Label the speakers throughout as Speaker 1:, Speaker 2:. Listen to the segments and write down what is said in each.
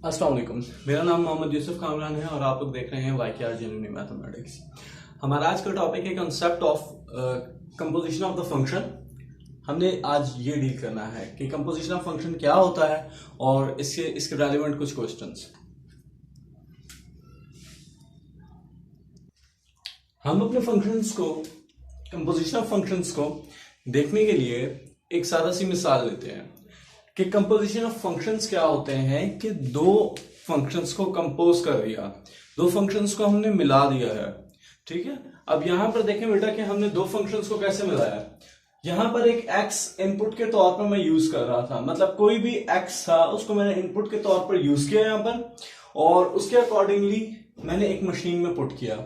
Speaker 1: अस्सलाम वालेकुम। मेरा नाम मोहम्मद यूसुफ कामरान है और आप लोग देख रहे हैं YKR जेन्युइन मैथमेटिक्स। हमारा आज का टॉपिक है concept of composition of the function. हमने आज ये डील करना है कि कंपोजिशन ऑफ फंक्शन क्या होता है और इसके रेलेवेंट कुछ क्वेश्चंस। हम अपने फंक्शंस को, कंपोजिशन ऑफ फंक्शंस को देखने के लिए एक सादा सी मिसाल लेते हैं कि कंपोजिशन ऑफ फंक्शंस क्या होते हैं। कि दो फंक्शंस को कंपोज कर दिया, दो फंक्शंस को हमने मिला दिया है। ठीक है, अब यहां पर देखें बेटा कि हमने दो फंक्शंस को कैसे मिलाया। यहां पर एक x इनपुट के तौर पर मैं यूज कर रहा था, मतलब कोई भी x था उसको मैंने इनपुट के तौर पर यूज किया यहां पर, और उसके अकॉर्डिंगली मैंने एक मशीन में पुट किया।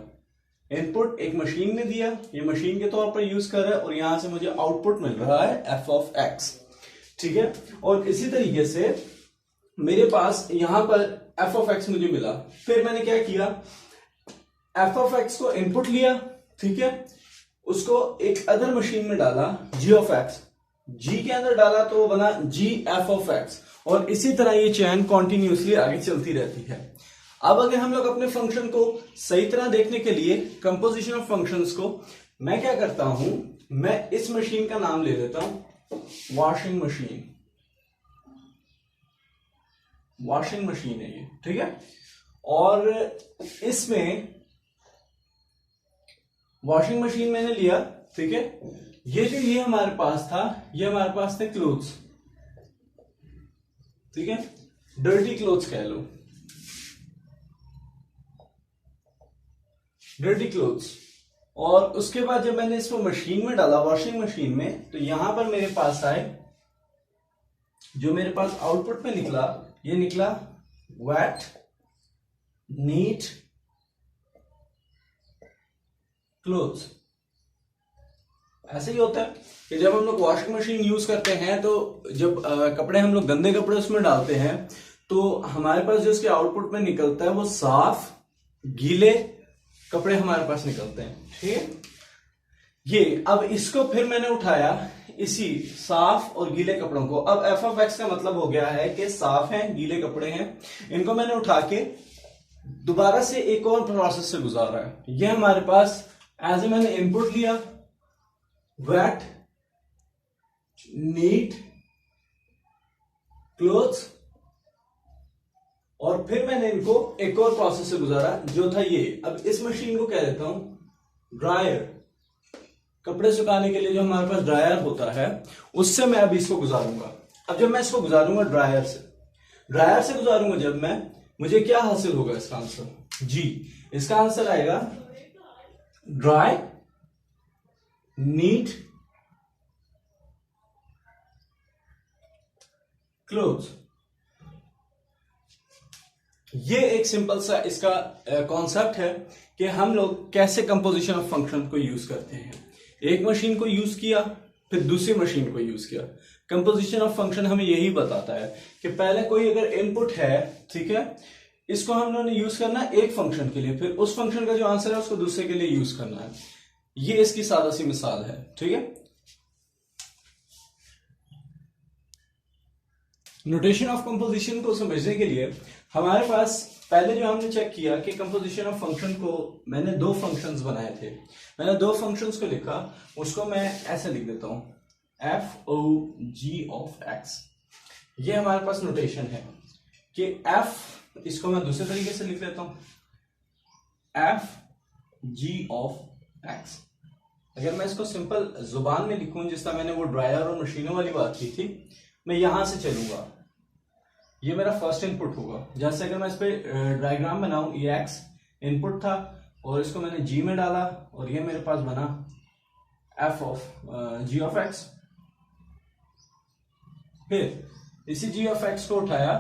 Speaker 1: इनपुट एक मशीन ने दिया, ये मशीन के तौर पर यूज कर रहा है और यहां से मुझे आउटपुट मिल रहा है f ऑफ x। ठीक है, और इसी तरीके से मेरे पास यहां पर f ऑफ x मुझे मिला। फिर मैंने क्या किया, f ऑफ x को इनपुट लिया, ठीक है, उसको एक अदर मशीन में डाला, g ऑफ x, g के अंदर डाला तो वो बना g f ऑफ x, और इसी तरह ये चैन कॉन्टिन्यूसली आगे चलती रहती है। अब अगर हम लोग अपने फंक्शन को सही तरह देखने के लिए कंपोजिशन ऑफ फंक्शंस को, मैं क्या करता हूं, मैं इस मशीन का नाम ले लेता हूं वॉशिंग मशीन। वॉशिंग मशीन है ये, ठीक है, और इसमें वॉशिंग मशीन मैंने लिया, ठीक है। ये हमारे पास था, ये हमारे पास थे क्लोथ्स, ठीक है, डर्टी क्लोथ्स कह लो, डर्टी क्लोथ्स। और उसके बाद जब मैंने इसको मशीन में डाला, वॉशिंग मशीन में, तो यहां पर मेरे पास आए, जो मेरे पास आउटपुट में निकला, ये निकला वेट नीट क्लोथ्स। ऐसे ही होता है कि जब हम लोग वॉशिंग मशीन यूज करते हैं तो जब कपड़े, हम लोग गंदे कपड़े उसमें डालते हैं तो हमारे पास जो उसके आउटपुट में निकलता है वो साफ गीले कपड़े हमारे पास निकलते हैं। ठीक है, ये अब इसको फिर मैंने उठाया, इसी साफ और गीले कपड़ों को। अब f ऑफ x का मतलब हो गया है कि साफ हैं, गीले कपड़े हैं, इनको मैंने उठा के दोबारा से एक और प्रोसेस से गुजारा है। ये हमारे पास एज ए मैंने इनपुट लिया वेट नीट क्लोथ्स, और फिर मैंने इनको एक और प्रोसेस से गुजारा जो था ये। अब इस मशीन को कह देता हूं ड्रायर। कपड़े सुखाने के लिए जो हमारे पास ड्रायर होता है उससे मैं अभी इसको गुजारूंगा। अब जब मैं इसको गुजारूंगा ड्रायर से गुजारूंगा जब मैं, मुझे क्या हासिल होगा इसका आंसर, जी, इसका आंसर आएगा ड्राई नीट क्लोथ्स। ये एक सिंपल सा इसका कॉन्सेप्ट है कि हम लोग कैसे कंपोजिशन ऑफ फंक्शन को यूज करते हैं। एक मशीन को यूज किया, फिर दूसरी मशीन को यूज किया। कंपोजिशन ऑफ फंक्शन हमें यही बताता है कि पहले कोई अगर इनपुट है, ठीक है, इसको हम लोगों ने यूज करना है एक फंक्शन के लिए, फिर उस फंक्शन का जो आंसर है उसको दूसरे के लिए यूज करना है। ये इसकी सादा सी मिसाल है। ठीक है, नोटेशन ऑफ कंपोजिशन को समझने के लिए हमारे पास पहले जो हमने चेक किया कि कंपोजिशन ऑफ फंक्शन को, मैंने दो फंक्शंस बनाए थे, मैंने दो फंक्शंस को लिखा, उसको मैं ऐसे लिख देता हूं f o g ऑफ x। ये हमारे पास नोटेशन है कि f, इसको मैं दूसरे तरीके से लिख लेता हूं f g ऑफ x। अगर मैं इसको सिंपल जुबान में लिखूं, जिस तरह मैंने वो ड्रायर और मशीनों वाली बात की थी, मैं यहां से चलूंगा, ये मेरा फर्स्ट इनपुट होगा। जैसे अगर मैं इस पे डायग्राम बनाऊं, ये x इनपुट था और इसको मैंने g में डाला और ये मेरे पास बना f ऑफ g ऑफ x। फिर इसी g ऑफ x को उठाया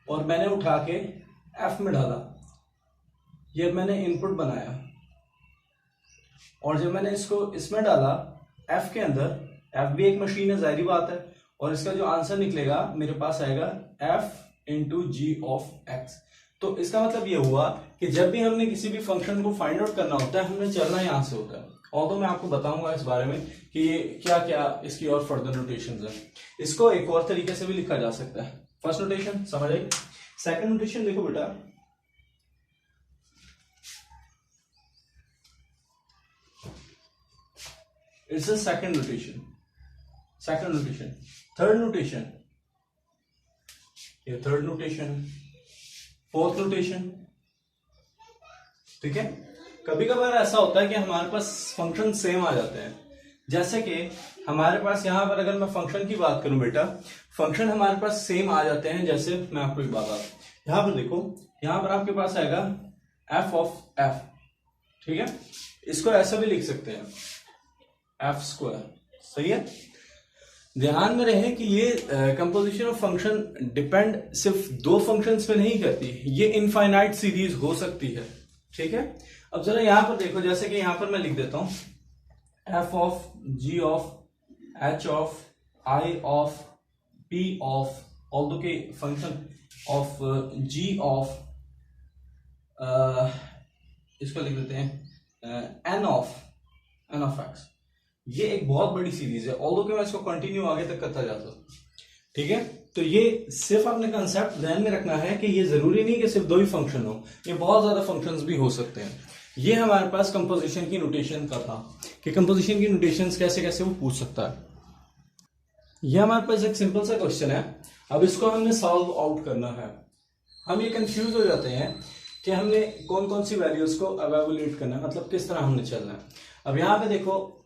Speaker 1: और मैंने उठा के f में डाला, ये मैंने इनपुट बनाया, और जब मैंने इसको इसमें डाला f के अंदर, f भी एक मशीन है, जाहिर बात है, और इसका जो आंसर निकलेगा मेरे पास आएगा f into G of x। तो इसका मतलब ये हुआ कि जब भी हमने किसी भी फंक्शन को फाइंड आउट करना होता है, हमने चलना यहां से होता है। और तो मैं आपको बताऊंगा इस बारे में कि ये क्या क्या इसकी और फर्दर नोटेशंस है। इसको एक और तरीके से भी लिखा जा सकता है। फर्स्ट नोटेशन समझ आई। सेकंड नोटेशन देखो बेटा, it's a second notation. Second notation, third notation, ये थर्ड नोटेशन, फोर्थ नोटेशन। ठीक है, कभी कभार ऐसा होता है कि हमारे पास फंक्शन सेम आ जाते हैं। जैसे कि हमारे पास यहां पर अगर मैं फंक्शन की बात करूं बेटा, फंक्शन हमारे पास सेम आ जाते हैं। जैसे मैं आपको एक बात यहां पर देखो, यहां पर आपके पास आएगा एफ ऑफ एफ। ठीक है, इसको ऐसा भी लिख सकते हैं एफ स्क्वायर। सही है, ध्यान में रहे कि ये कंपोजिशन ऑफ फंक्शन डिपेंड सिर्फ दो फंक्शंस पे नहीं करती, ये इनफाइनाइट सीरीज हो सकती है। ठीक है, अब जरा यहां पर देखो, जैसे कि यहां पर मैं लिख देता हूं F of G of H of I of P of, although के फंक्शन ऑफ जी ऑफ, इसको लिख देते हैं एन ऑफ एक्स। ये एक बहुत बड़ी सीरीज है, ऑल्दो कि मैं इसको कंटिन्यू आगे तक करता जाता हूं। ठीक है, तो ये सिर्फ आपने कंसेप्ट ध्यान में रखना है कि ये जरूरी नहीं कि सिर्फ दो ही फंक्शन हो, ये बहुत ज्यादा फंक्शंस भी हो सकते हैं। ये हमारे पास कंपोजिशन की नोटेशन का था कि कंपोजिशन की नोटेशंस कैसे कैसे वो पूछ सकता है। ये हमारे पास एक सिंपल सा क्वेश्चन है, अब इसको हमने सॉल्व आउट करना है। हम ये कंफ्यूज हो जाते हैं कि हमने कौन कौन सी वैल्यूज को एवेलुएट करना है, मतलब किस तरह हमने चलना है। अब यहां पे देखो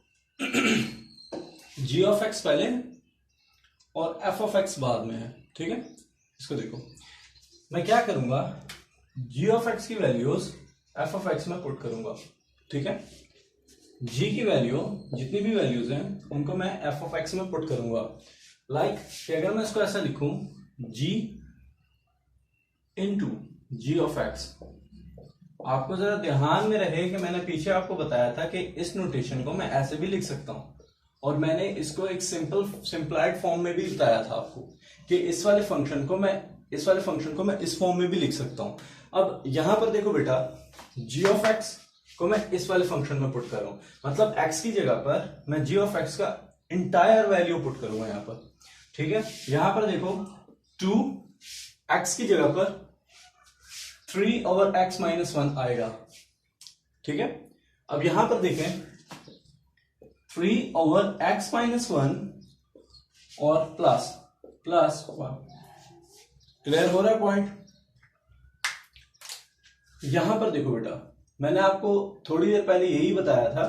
Speaker 1: जी ऑफ एक्स पहले और एफ ऑफ एक्स बाद में है। ठीक है, इसको देखो, मैं क्या करूंगा, जी ऑफ एक्स की वैल्यूज एफ ऑफ एक्स में पुट करूंगा। ठीक है, जी की वैल्यू जितनी भी वैल्यूज हैं उनको मैं एफ ऑफ एक्स में पुट करूंगा। लाइक कि अगर मैं इसको ऐसा लिखूं जी इंटू जी ऑफ एक्स, आपको जरा ध्यान में रहे कि मैंने पीछे आपको बताया था कि इस नोटेशन को मैं ऐसे भी लिख सकता हूं, और मैंने इसको एक सिंप्लाइड फॉर्म में भी बताया था आपको कि इस वाले फंक्शन को मैं इस फॉर्म में भी लिख सकता हूं। अब यहां पर देखो बेटा, जी ऑफ एक्स को मैं इस वाले फंक्शन में पुट कर रहा हूं, मतलब एक्स की जगह पर मैं जी ऑफ एक्स का इंटायर वैल्यू पुट करूंगा यहां पर। ठीक है, यहां पर देखो 2 एक्स की जगह पर 3 ओवर एक्स माइनस 1 आएगा। ठीक है, अब यहां पर देखें 3 ओवर एक्स माइनस 1 और प्लस 1। क्लियर हो रहा है पॉइंट? यहां पर देखो बेटा, मैंने आपको थोड़ी देर पहले यही बताया था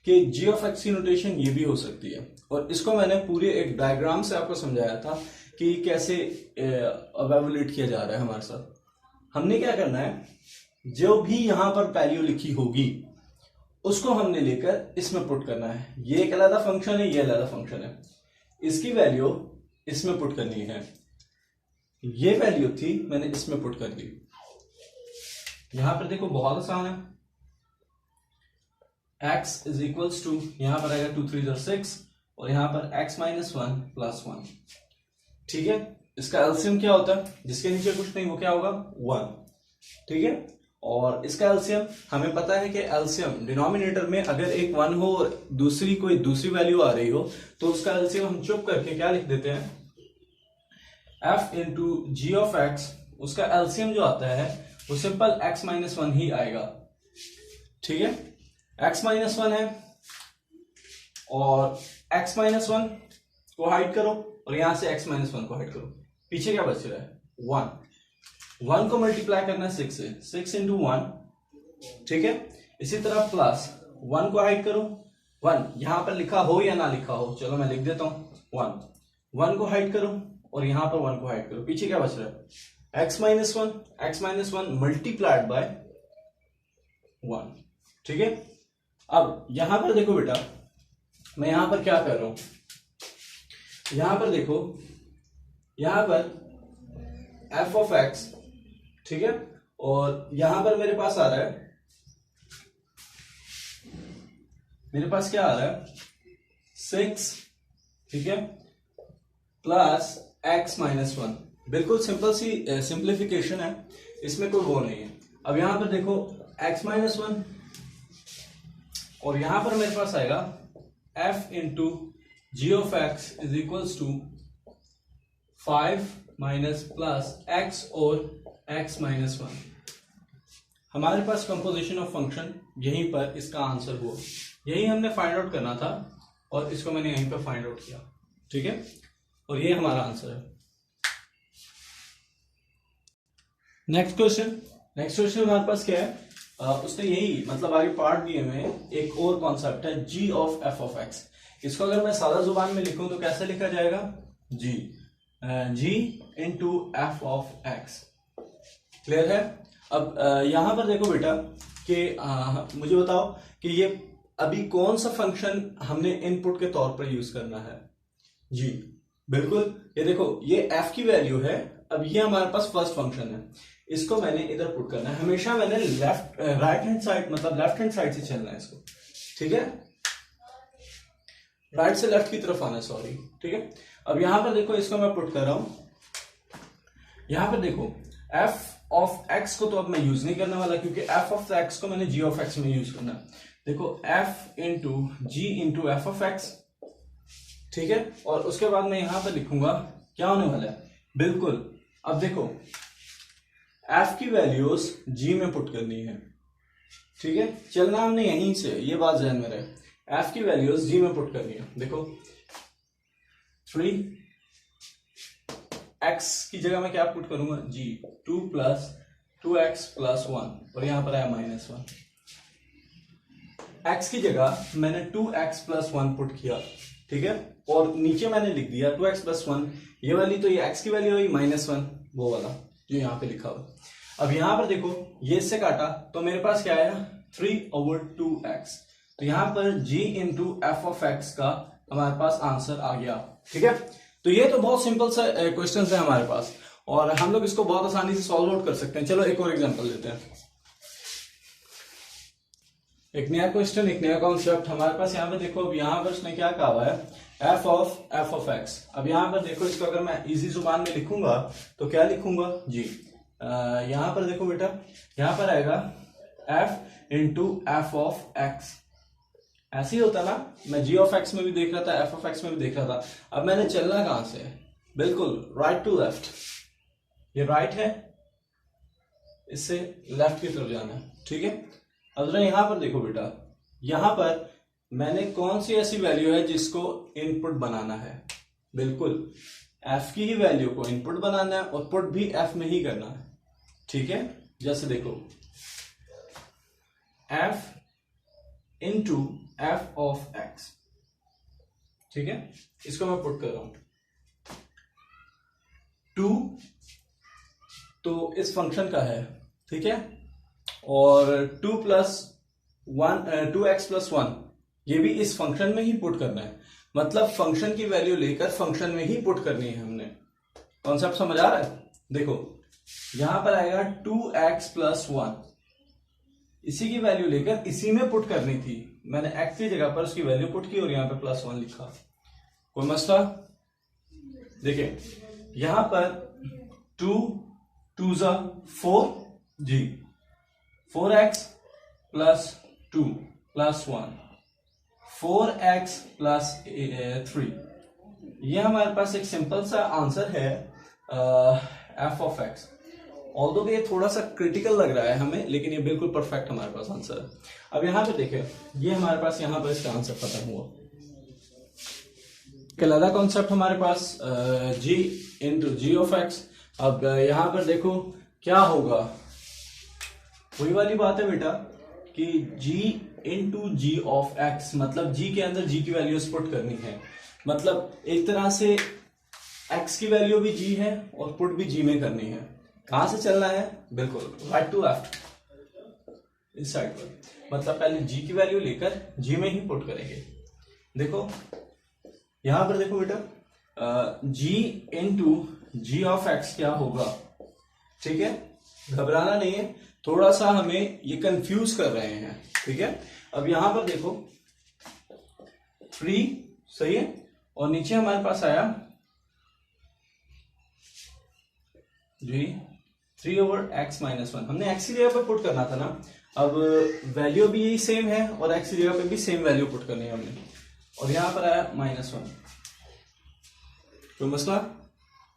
Speaker 1: कि जी ऑफ एक्स की नोटेशन ये भी हो सकती है, और इसको मैंने पूरे एक डायग्राम से आपको समझाया था कि कैसे एवेलुएट किया जा रहा है हमारे साथ। हमने क्या करना है, जो भी यहां पर वैल्यू लिखी होगी उसको हमने लेकर इसमें पुट करना है। ये एक अलग फंक्शन है, ये अलग फंक्शन है, इसकी वैल्यू इसमें पुट करनी है। ये वैल्यू थी, मैंने इसमें पुट कर दी। यहां पर देखो बहुत आसान है, x इज इक्वल्स टू, यहां पर आएगा 2 3 6 और यहां पर x माइनस 1 प्लस 1। ठीक है, इसका एलसीएम क्या होता है, जिसके नीचे कुछ नहीं वो क्या होगा 1। ठीक है, और इसका एलसीएम हमें पता है कि एलसीएम डिनोमिनेटर में अगर एक 1 हो और कोई दूसरी वैल्यू आ रही हो तो उसका एलसीएम हम चुप करके क्या लिख देते हैं, f into G of X. उसका एलसीएम जो आता है वो सिंपल x माइनस 1 ही आएगा। ठीक है, x माइनस 1 है और x माइनस 1 को हाइड करो और यहां से x माइनस 1 को हाइड करो, पीछे क्या बच रहा है 1 को मल्टीप्लाई करना है 6 से, 6 इंटू 1। ठीक है, इसी तरह प्लस 1 को हाइड करो, 1 यहां पर लिखा हो या ना लिखा हो, चलो मैं लिख देता हूं 1 को हाइड करो और यहां पर 1 को हाइड करो, पीछे क्या बच रहा है x माइनस 1 मल्टीप्लाइड बाय 1। ठीक है, अब यहां पर देखो बेटा, मैं यहां पर क्या कर रहा हूं, यहां पर देखो, यहां पर f ऑफ x, ठीक है, और यहां पर मेरे पास आ रहा है, मेरे पास क्या आ रहा है 6, ठीक है, प्लस x माइनस 1। बिल्कुल सिंपल सी सिंप्लीफिकेशन है, इसमें कोई वो नहीं है। अब यहां पर देखो x-1 और यहां पर मेरे पास आएगा f into G of X is equals to 5 minus plus x और x-1। हमारे पास कंपोजिशन ऑफ फंक्शन यहीं पर इसका आंसर हुआ, यही हमने फाइंड आउट करना था और इसको मैंने यहीं पर फाइंड आउट किया, ठीक है, और ये हमारा आंसर है। नेक्स्ट क्वेश्चन हमारे पास क्या है, उसने यही मतलब आगे पार्ट दिए में एक और कॉन्सेप्ट है g of f of x। इसको अगर मैं सादा जुबान में लिखूं तो कैसे लिखा जाएगा, g into f of x। Clear है। अब यहां पर देखो बेटा कि मुझे बताओ कि ये अभी कौन सा फंक्शन हमने इनपुट के तौर पर यूज करना है। जी बिल्कुल, ये देखो ये f की वैल्यू है। अब ये हमारे पास फर्स्ट फंक्शन है, इसको मैंने इधर पुट करना है। हमेशा मैंने राइट हैंड साइड मतलब लेफ्ट हैंड साइड से चलना है इसको, ठीक है, राइट से लेफ्ट की तरफ आना है, सॉरी, ठीक है। अब यहां पर देखो इसको मैं पुट कर रहा हूं। यहां पर देखो f ऑफ x को तो अब मैं यूज नहीं करने वाला क्योंकि f ऑफ x को मैंने g ऑफ x में यूज करना है। देखो f into G into F of x, ठीक है, और उसके बाद मैं यहां पर लिखूंगा क्या होने वाला है, बिल्कुल। अब देखो f की वैल्यूज g में पुट करनी है, ठीक है, चलना हमने यहीं से, ये बात ध्यान में रहे। f की वैल्यूज g में पुट करनी है। देखो 3 x की जगह मैं क्या पुट करूंगा, g 2 प्लस 2x प्लस 1 और यहां पर आया -1। x की जगह मैंने 2x प्लस 1 पुट किया, ठीक है, और नीचे मैंने लिख दिया 2x प्लस 1, ये वाली तो ये x की वैल्यू हुई -1, वो वाला जो यहाँ पे लिखा हुआ। अब यहां पर देखो ये इससे काटा तो मेरे पास क्या आया 3/2x। तो यहां पर g into F of x का हमारे पास आंसर आ गया, ठीक है। तो ये तो बहुत सिंपल सा क्वेश्चन है हमारे पास और हम लोग इसको बहुत आसानी से सॉल्व आउट कर सकते हैं। चलो एक और एग्जांपल लेते हैं, एक नया क्वेश्चन, एक नया कॉन्सेप्ट हमारे पास। यहाँ पे देखो, अब यहाँ पर उसने क्या कहा हुआ है, f ऑफ x। अब यहाँ पर देखो इसको अगर मैं इजी जुबान में लिखूंगा तो क्या लिखूंगा जी, यहाँ पर देखो बेटा, यहाँ पर आएगा f into F of x। ऐसे ही होता ना, मैं g ऑफ x में भी देख रहा था, f ऑफ x में भी देख रहा था। अब मैंने चलना कहां से है, बिल्कुल राइट टू लेफ्ट, ये राइट है, इससे लेफ्ट की तरफ जाना है, ठीक है। अब जरा यहां पर देखो बेटा, यहां पर मैंने कौन सी ऐसी वैल्यू है जिसको इनपुट बनाना है, बिल्कुल f की ही वैल्यू को इनपुट बनाना है और पुट भी f में ही करना है, ठीक है। जैसे देखो f into F of x, ठीक है, इसको मैं पुट कर रहा हूं 2 तो इस फंक्शन का है, ठीक है, और 2 प्लस 1 2x प्लस 1 ये भी इस फंक्शन में ही पुट करना है। मतलब फंक्शन की वैल्यू लेकर फंक्शन में ही पुट करनी है हमने। कॉन्सेप्ट समझ आ रहा है। देखो यहां पर आएगा 2x प्लस 1, इसी की वैल्यू लेकर इसी में पुट करनी थी, मैंने x की जगह पर उसकी वैल्यू पुट की और यहां पे +1 लिखा। कोई मसला? देखिए यहां पर 2 2 4 जी, 4x plus 2 plus 1, 4x plus 3, ये हमारे पास एक सिंपल सा आंसर है एफ ऑफ एक्स। ऑल्दो ये थोड़ा सा क्रिटिकल लग रहा है हमें, लेकिन ये बिल्कुल परफेक्ट हमारे पास आंसर है। अब यहां पे देखें, ये हमारे पास यहां पर इसका आंसर खत्म हुआ। कहलाता कॉन्सेप्ट हमारे पास जी इंटू जी ऑफ एक्स। अब यहां पर देखो क्या होगा, वही वाली बात है बेटा कि g into G of X, मतलब g के अंदर g की वैल्यू पुट करनी है। मतलब एक तरह से x की वैल्यू भी g है और पुट भी g में करनी है। कहां से चलना है? बिल्कुल राइट टू लेफ्ट, इस साइड पर। मतलब पहले g की वैल्यू लेकर g में ही पुट करेंगे। देखो यहां पर देखो बेटा, g into G of X क्या होगा, ठीक है, घबराना नहीं है, थोड़ा सा हमें ये कंफ्यूज कर रहे हैं, ठीक है। अब यहां पर देखो 3 सही है, और नीचे हमारे पास आया जी 3/x-1 हमने x की जगह पे पुट करना था ना। अब वैल्यू भी यही सेम है और x की जगह पे भी सेम वैल्यू पुट करनी है हमने, और यहां पर आया -1। कोई मसला?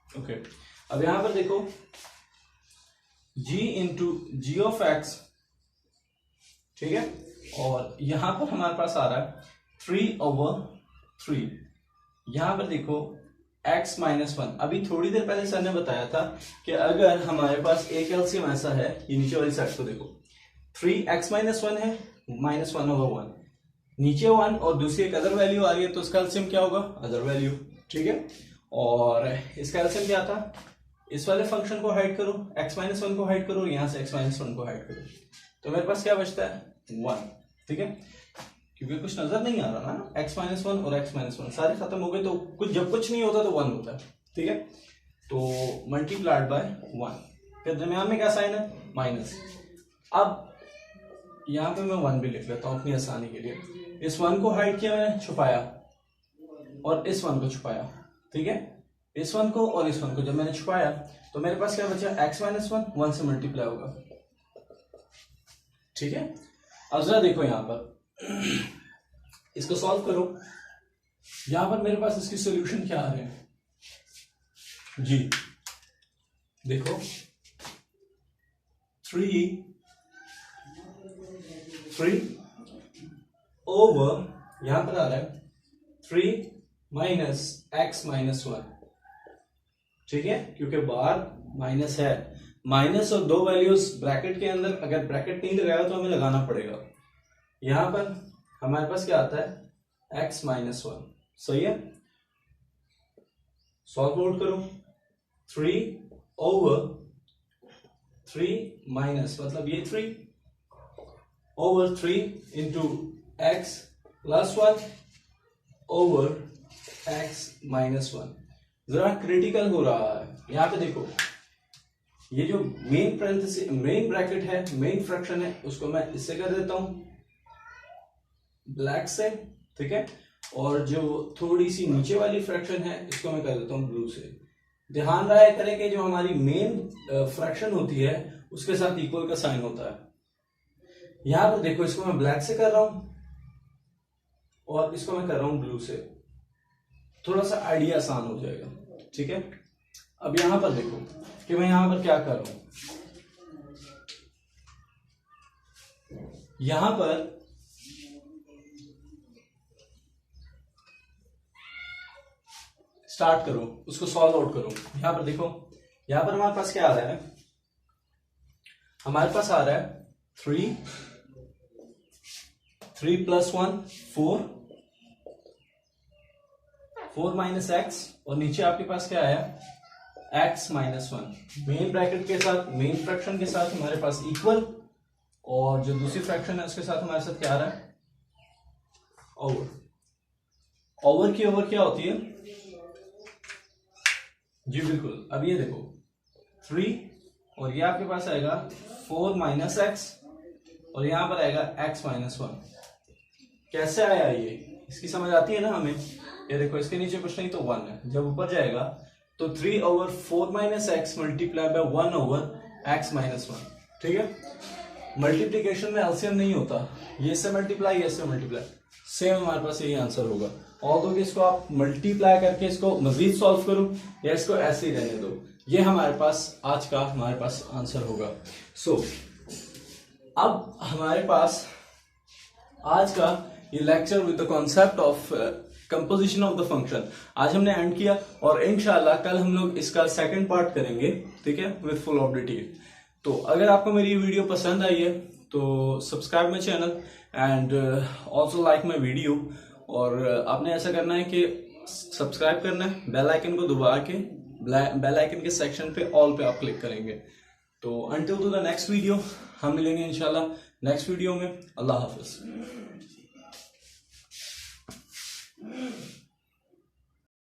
Speaker 1: ओके, अब यहां पर देखो g into G of X, ठीक है, और यहां पर हमारे पास आ रहा है 3/3। यहां पर देखो x-1। अभी थोड़ी देर पहले सर ने बताया था कि अगर हमारे पास एक एलसीएम ऐसा है, ये नीचे वाली साइड को देखो, 3x-1 है, -1/1, नीचे 1 और दूसरी एक अदर वैल्यू आ रही है, तो इसका एलसीएम क्या होगा? अदर वैल्यू, ठीक है। और इसका एलसीएम क्या था? इस वाले फंक्शन को हाइड करो, x-1 को हाइड करो, यहां से x-1 को हाइड करो, तो मेरे पास क्या बचता है? 1, ठीक है, क्योंकि कुछ नजर नहीं आ रहा ना, x-1 और x-1 सारे खत्म हो गए, तो कुछ जब कुछ नहीं होता तो 1 होता है, ठीक है। तो मल्टीप्लाइड बाय 1, फिर दरमियान में क्या साइन है? माइनस। अब यहां पे मैं 1 भी लिख लेता हूं अपनी आसानी के लिए। इस 1 को हाइड किया मैंने, छुपाया, और इस 1 को छुपाया, ठीक है। इस 1 को और इस 1 को जब मैंने छुपाया तो मेरे पास क्या बचा? x-1 1 से मल्टीप्लाई होगा, ठीक है। अब जरा देखो यहां पर इसको सॉल्व करो, यहां पर मेरे पास इसकी सॉल्यूशन क्या आ रहे हैं जी, देखो 3 ओवर, यहां पर आ रहा है 3 माइनस x-1, ठीक है, क्योंकि बाहर माइनस है, माइनस और दो वैल्यूज ब्रैकेट के अंदर, अगर ब्रैकेट नहीं लगाया तो हमें लगाना पड़ेगा। यहां पर हमारे पास क्या आता है? x-1, सही है। सॉल्व आउट करो, 3/3 माइनस, मतलब ये 3/3 into x plus 1 over x-1। जरा क्रिटिकल हो रहा है, यहां पे देखो, ये जो मेन ब्रैकेट है, मेन फ्रैक्शन है, उसको मैं इससे कर देता हूं ब्लैक से, ठीक है, और जो थोड़ी सी नीचे वाली फ्रैक्शन है इसको मैं कर देता हूं ब्लू से। ध्यान रहा करें कि जो हमारी मेन फ्रैक्शन होती है उसके साथ इक्वल का साइन होता है। यहां पर देखो, इसको मैं ब्लैक से कर रहा हूं और इसको मैं कर रहा हूं ब्लू से, थोड़ा सा आइडिया आसान हो जाएगा, ठीक है। अब यहां पर देखो कि मैं यहां पर क्या कर रहा हूं, यहां पर स्टार्ट करो, उसको सॉल्व आउट करो। यहां पर देखो, यहां पर हमारे पास क्या आ रहा है? हमारे पास आ रहा है 3 प्लस 1 4 माइनस एक्स, और नीचे आपके पास क्या आया? x-1। मेन ब्रैकेट के साथ, मेन फ्रैक्शन के साथ हमारे पास इक्वल, और जो दूसरी फ्रैक्शन है उसके साथ हमारे साथ क्या आ रहा है? ओवर। ओवर की ओवर क्या होती है जी? बिल्कुल। अब ये देखो 3 और ये आपके पास आएगा 4 माइनस एक्स, और यहां पर आएगा x-1। कैसे आया ये? इसकी समझ आती है ना हमें? ये देखो, इसके नीचे कुछ नहीं तो 1 है, जब ऊपर जाएगा तो 3/4 minus x multiply by 1/x-1, ठीक है। मल्टीप्लीकेशन में एलसीएम नहीं होता, ये से मल्टीप्लाई, ये से मल्टीप्लाई, सेम हमारे पास यही आंसर होगा। और तो इसको आप मल्टीप्लाई करके इसको मजीद सॉल्व करो या इसको ऐसे ही रहने दो, ये हमारे पास आज का आंसर होगा। सो अब हमारे पास आज का ये lecture with the concept of composition of the function आज हमने एंड किया, और इंशाल्लाह कल हम लोग इसका सेकंड पार्ट करेंगे, ठीक है, विद फुल ऑफ डिटेल। तो अगर आपको मेरी वीडियो पसंद आई है तो subscribe my channel and also like my video, और आपने ऐसा करना है कि सब्सक्राइब करना है, बेल आइकन को दबा के बेल आइकन के सेक्शन पे ऑल पे आप क्लिक करेंगे। तो until to the next video, हम मिलेंगे इंशाल्लाह नेक्स्ट वीडियो में। अल्लाह हाफिज।